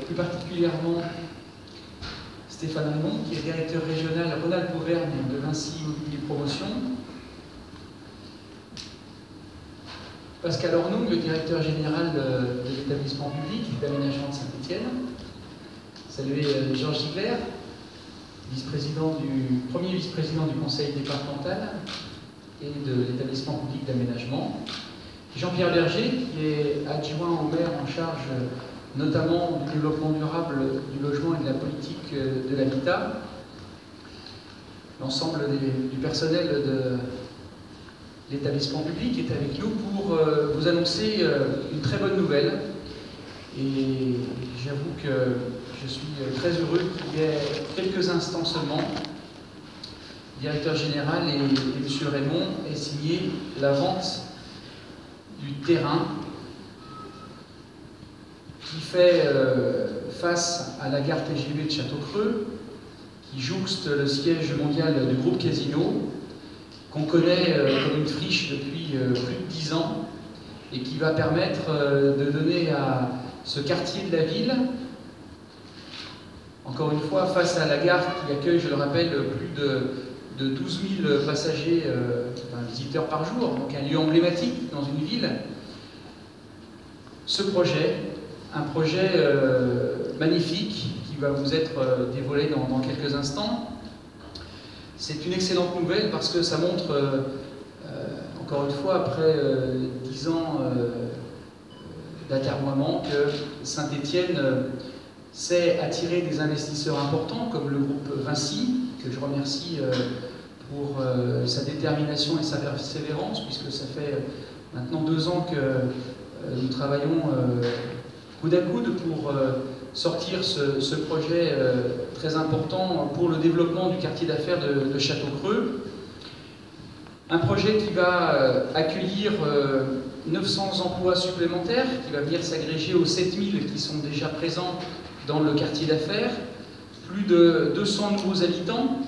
plus particulièrement Stéphane Raymond, qui est directeur régional Rhône-Alpes-Auvergne de Vinci Immobilier Promotion. Pascal Ornung, le directeur général de l'établissement public d'aménagement de Saint-Étienne. Saluer Georges Ziegler, premier vice-président du conseil départemental et de l'établissement public d'aménagement. Jean-Pierre Berger, qui est adjoint au maire en charge notamment du développement durable, du logement et de la politique de l'habitat. L'ensemble du personnel de l'établissement public est avec nous pour vous annoncer une très bonne nouvelle. Et j'avoue que je suis très heureux qu'il y ait quelques instants seulement, le directeur général et M. Raymond aient signé la vente du terrain qui fait face à la gare TGV de Château-Creux, qui jouxte le siège mondial du groupe Casino, qu'on connaît comme une friche depuis plus de 10 ans, et qui va permettre de donner à ce quartier de la ville, encore une fois, face à la gare qui accueille, je le rappelle, plus de 12 000 passagers, visiteurs par jour, donc un lieu emblématique dans une ville, ce projet, un projet magnifique qui va vous être dévoilé dans quelques instants. C'est une excellente nouvelle parce que ça montre, encore une fois, après 10 ans d'atermoiement, que Saint-Étienne sait attirer des investisseurs importants comme le groupe Vinci, que je remercie pour sa détermination et sa persévérance, puisque ça fait maintenant 2 ans que nous travaillons coude à coude pour sortir ce projet très important pour le développement du quartier d'affaires de Château-Creux. Un projet qui va accueillir 900 emplois supplémentaires, qui va venir s'agréger aux 7000 qui sont déjà présents dans le quartier d'affaires, plus de 200 nouveaux habitants,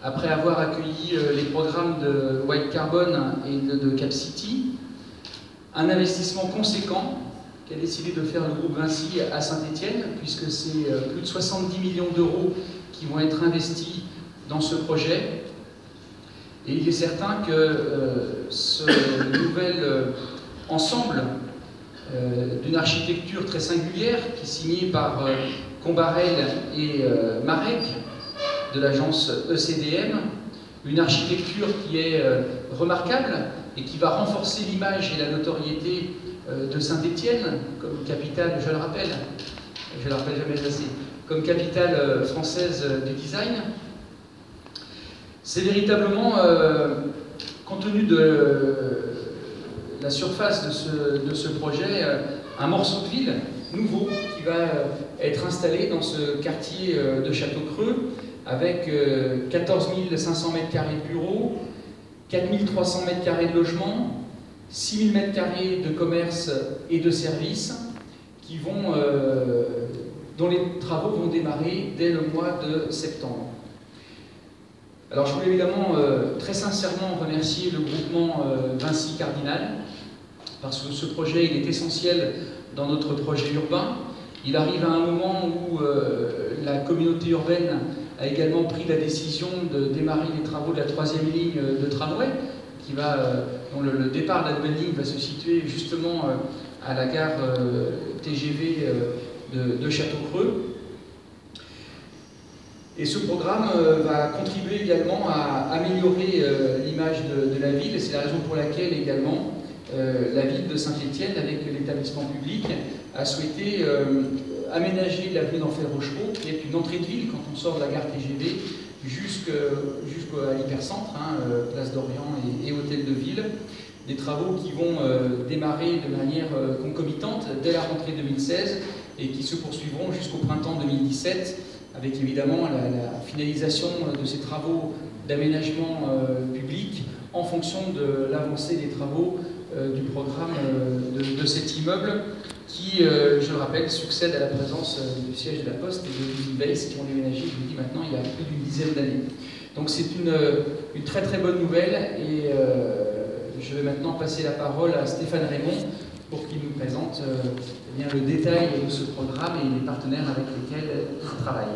après avoir accueilli les programmes de White Carbon et de Cap City. Un investissement conséquent qu'a décidé de faire le groupe Vinci à Saint-Étienne, puisque c'est plus de 70 millions d'euros qui vont être investis dans ce projet. Et il est certain que ce nouvel ensemble d'une architecture très singulière, qui est signée par Combarel et Marek de l'agence ECDM, une architecture qui est remarquable et qui va renforcer l'image et la notoriété de Saint-Étienne comme capitale, je le rappelle jamais assez, comme capitale française du design. C'est véritablement, compte tenu de la surface de ce projet, un morceau de ville nouveau qui va être installé dans ce quartier de Château-Creux avec 14 500 m² de bureaux, 4 300 m² de logement, 6 000 m² de commerce et de services dont les travaux vont démarrer dès le mois de septembre. Alors je voulais évidemment très sincèrement remercier le groupement Vinci Cardinal, parce que ce projet il est essentiel dans notre projet urbain. Il arrive à un moment où la communauté urbaine a également pris la décision de démarrer les travaux de la 3e ligne de tramway, dont le départ de la nouvelle ligne va se situer justement à la gare TGV de Château-Creux. Et ce programme va contribuer également à améliorer l'image de la ville, et c'est la raison pour laquelle également la ville de Saint-Étienne, avec l'établissement public, a souhaité aménager l'avenue d'Enfer Rochereau, qui est une entrée de ville quand on sort de la gare TGV jusqu'à l'hypercentre, place d'Orient et hôtel de ville. Des travaux qui vont démarrer de manière concomitante dès la rentrée 2016 et qui se poursuivront jusqu'au printemps 2017, avec évidemment la finalisation de ces travaux d'aménagement public en fonction de l'avancée des travaux du programme de cet immeuble qui, je le rappelle, succède à la présence du siège de la Poste et de l'usine Base qui ont déménagé, je vous dis maintenant, il y a plus d'une dizaine d'années. Donc c'est une très très bonne nouvelle et je vais maintenant passer la parole à Stéphane Raymond pour qu'il nous présente eh bien, le détail de ce programme et les partenaires avec lesquels il travaille.